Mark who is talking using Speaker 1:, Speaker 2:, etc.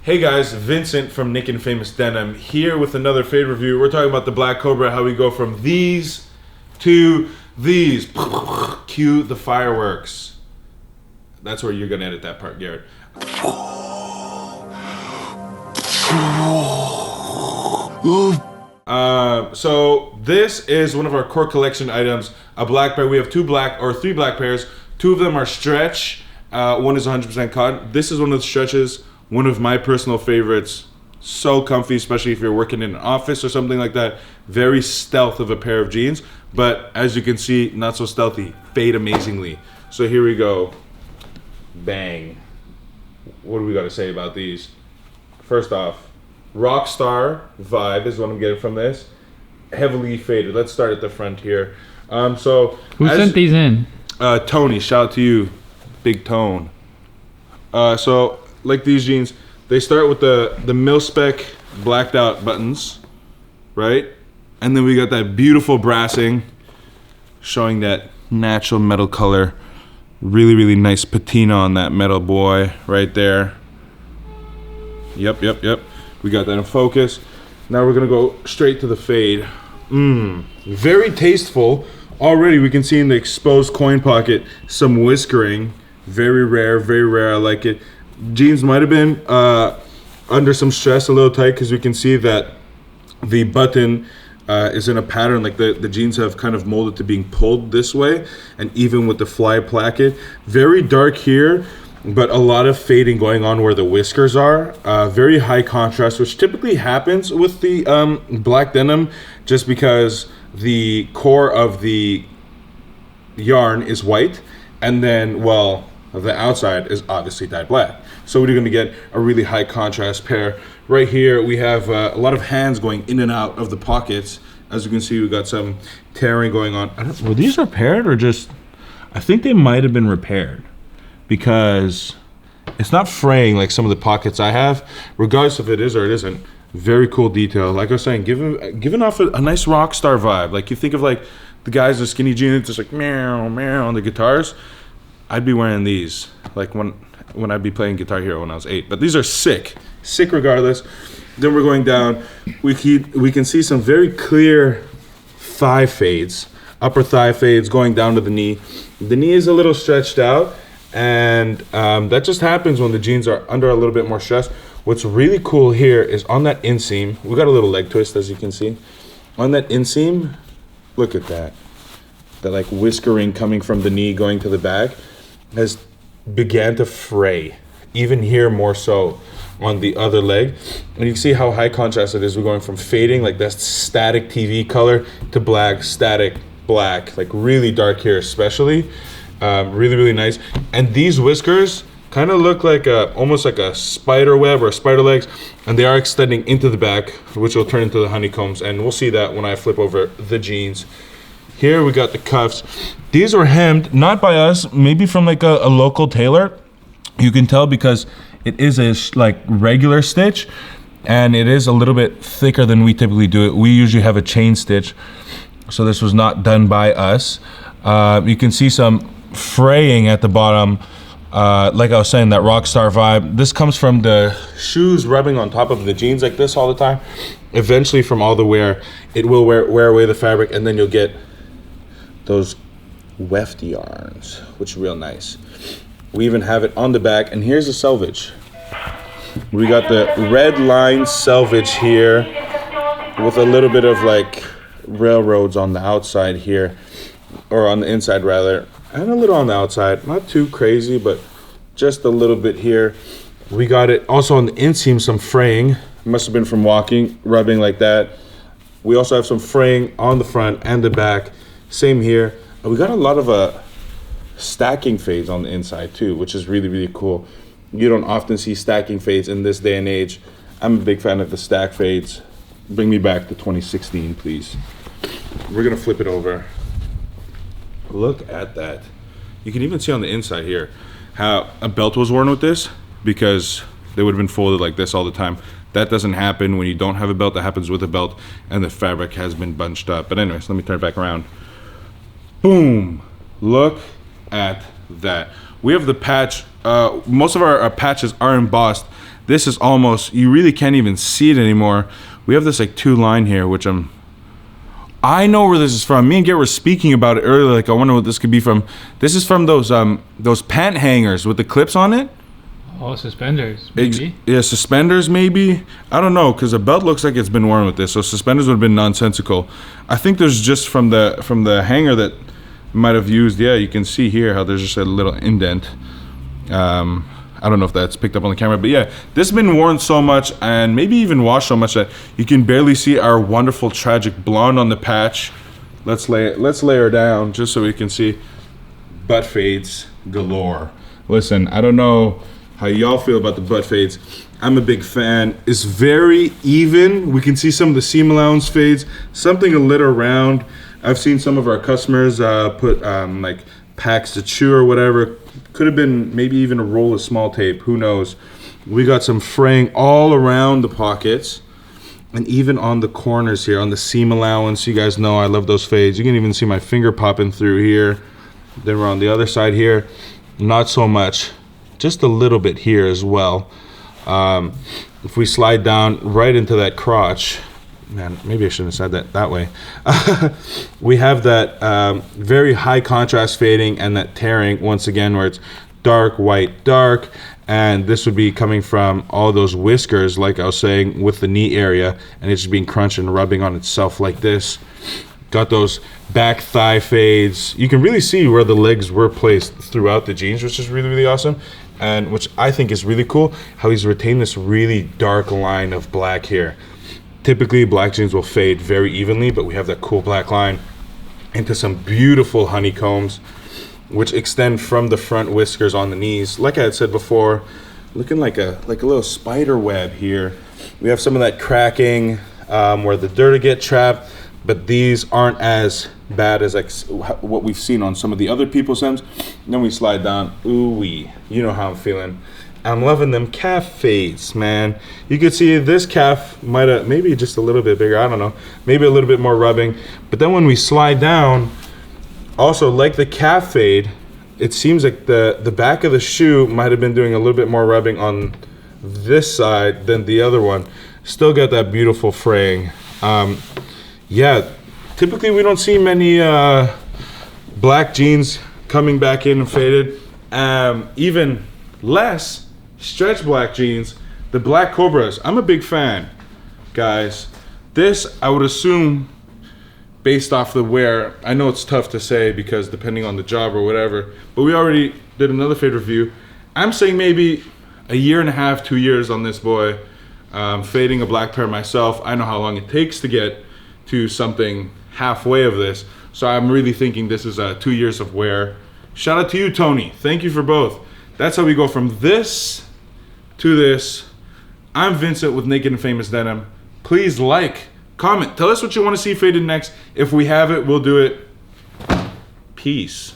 Speaker 1: Hey guys, Vincent from Nick and Famous Denim here with another fade review. We're talking about the Black Cobra, how we go from these to these. Cue the fireworks. That's where you're gonna edit that part, Garrett. So this is one of our core collection items, a black pair. We have three black pairs. Two of them are stretch. One is 100% cotton. This is one of the stretches. One of my personal favorites. So comfy, especially if you're working in an office or something like that. Very stealth of a pair of jeans, but as you can see, not so stealthy. Fade amazingly. So here we go. Bang. What do we got to say about these? First off, Rockstar vibe is what I'm getting from this. Heavily faded. Let's start at the front here. Who
Speaker 2: sent these in?
Speaker 1: Tony, shout out to you, Big Tone. So like these jeans, they start with the mil-spec blacked out buttons, right? And then we got that beautiful brassing showing that natural metal color. Really, really nice patina on that metal boy right there. Yep. We got that in focus. Now we're gonna go straight to the fade. Very tasteful. Already we can see in the exposed coin pocket some whiskering. Very rare, I like it. Jeans might have been under some stress, a little tight, because we can see that the button is in a pattern, like the jeans have kind of molded to being pulled this way, and even with the fly placket. Very dark here, but a lot of fading going on where the whiskers are. Very high contrast, which typically happens with the black denim, just because the core of the yarn is white, and then, well, the outside is obviously dyed black. So we're gonna get a really high contrast pair. Right here, we have a lot of hands going in and out of the pockets. As you can see, we got some tearing going on. Were these repaired or just, I think they might have been repaired, because it's not fraying like some of the pockets I have. Regardless if it is or it isn't, very cool detail. Like I was saying, giving off a nice rock star vibe. Like you think of like the guys in skinny jeans, just like meow, meow on the guitars. I'd be wearing these like when I'd be playing Guitar Hero when I was 8. But these are sick regardless. Then we're going down. We can see some very clear thigh fades, upper thigh fades going down to the knee. The knee is a little stretched out, and that just happens when the jeans are under a little bit more stress. What's really cool here is on that inseam, we got a little leg twist, as you can see. On that inseam, look at that. That like whiskering coming from the knee going to the back has began to fray. Even here more so on the other leg. And you can see how high contrast it is. We're going from fading, like that static TV color, to black, static, black, like really dark here especially. Really, really nice. And these whiskers kind of look like almost like a spider web or spider legs, and they are extending into the back, which will turn into the honeycombs, and we'll see that when I flip over the jeans. Here we got the cuffs. These were hemmed, not by us, maybe from like a local tailor. You can tell because it is a like regular stitch, and it is a little bit thicker than we typically do it. We usually have a chain stitch, so this was not done by us. You can see some fraying at the bottom. Like I was saying, that Rockstar vibe. This comes from the shoes rubbing on top of the jeans like this all the time. Eventually, from all the wear, it will wear away the fabric, and then you'll get those weft yarns, which are real nice. We even have it on the back, and here's the selvage. We got the red line selvage here with a little bit of like railroads on the outside here, or on the inside rather, and a little on the outside. Not too crazy, but just a little bit here. We got it also on the inseam, some fraying. Must have been from walking, rubbing like that. We also have some fraying on the front and the back. Same here. And we got a lot of stacking fades on the inside too, which is really, really cool. You don't often see stacking fades in this day and age. I'm a big fan of the stack fades. Bring me back to 2016, please. We're gonna flip it over. Look at that. You can even see on the inside here how a belt was worn with this, because they would have been folded like this all the time. That doesn't happen when you don't have a belt. That happens with a belt, and the fabric has been bunched up. But anyways, let me turn it back around. Boom. Look at that. We have the patch. Most of our patches are embossed. This is almost, you really can't even see it anymore. We have this like 2 line here, which I know where this is from. Me and Garrett were speaking about it earlier. Like, I wonder what this could be from. This is from those pant hangers with the clips on it.
Speaker 2: Oh, suspenders, maybe.
Speaker 1: Yeah, suspenders maybe. I don't know, because the belt looks like it's been worn with this, so suspenders would have been nonsensical. I think there's just from the hanger that might have used. Yeah, you can see here how there's just a little indent. I don't know if that's picked up on the camera, but yeah, this has been worn so much and maybe even washed so much that you can barely see our wonderful tragic blonde on the patch. Let's lay her down just so we can see. Butt fades galore. Listen, I don't know how y'all feel about the butt fades. I'm a big fan. It's very even. We can see some of the seam allowance fades, something a little round. I've seen some of our customers put like packs to chew or whatever. Could have been maybe even a roll of small tape, who knows. We got some fraying all around the pockets and even on the corners here, on the seam allowance. You guys know I love those fades. You can even see my finger popping through here. Then we're on the other side here, not so much. Just a little bit here as well. If we slide down right into that crotch, man, maybe I shouldn't have said that way. We have that very high contrast fading and that tearing once again, where it's dark, white, dark. And this would be coming from all those whiskers, like I was saying, with the knee area, and it's just being crunched and rubbing on itself like this. Got those back thigh fades. You can really see where the legs were placed throughout the jeans, which is really, really awesome. And which I think is really cool, how he's retained this really dark line of black here. Typically, black jeans will fade very evenly, but we have that cool black line into some beautiful honeycombs, which extend from the front whiskers on the knees. Like I had said before, looking like a little spider web here. We have some of that cracking where the dirt will get trapped, but these aren't as bad as like what we've seen on some of the other people's hems. And then we slide down, ooh-wee, you know how I'm feeling. I'm loving them calf fades, man. You could see this calf might have, maybe just a little bit bigger, I don't know. Maybe a little bit more rubbing. But then when we slide down, also like the calf fade, it seems like the back of the shoe might have been doing a little bit more rubbing on this side than the other one. Still got that beautiful fraying. Yeah, typically we don't see many black jeans coming back in and faded. Even less stretch black jeans, the Black Cobras. I'm a big fan, guys. This, I would assume, based off the wear, I know it's tough to say because depending on the job or whatever, but we already did another fade review. I'm saying maybe a year and a half, 2 years on this boy. Fading a black pair myself, I know how long it takes to get to something halfway of this. So I'm really thinking this is 2 years of wear. Shout out to you, Tony. Thank you for both. That's how we go from this to this. I'm Vincent with Naked and Famous Denim. Please like, comment, tell us what you want to see faded next. If we have it, we'll do it. Peace.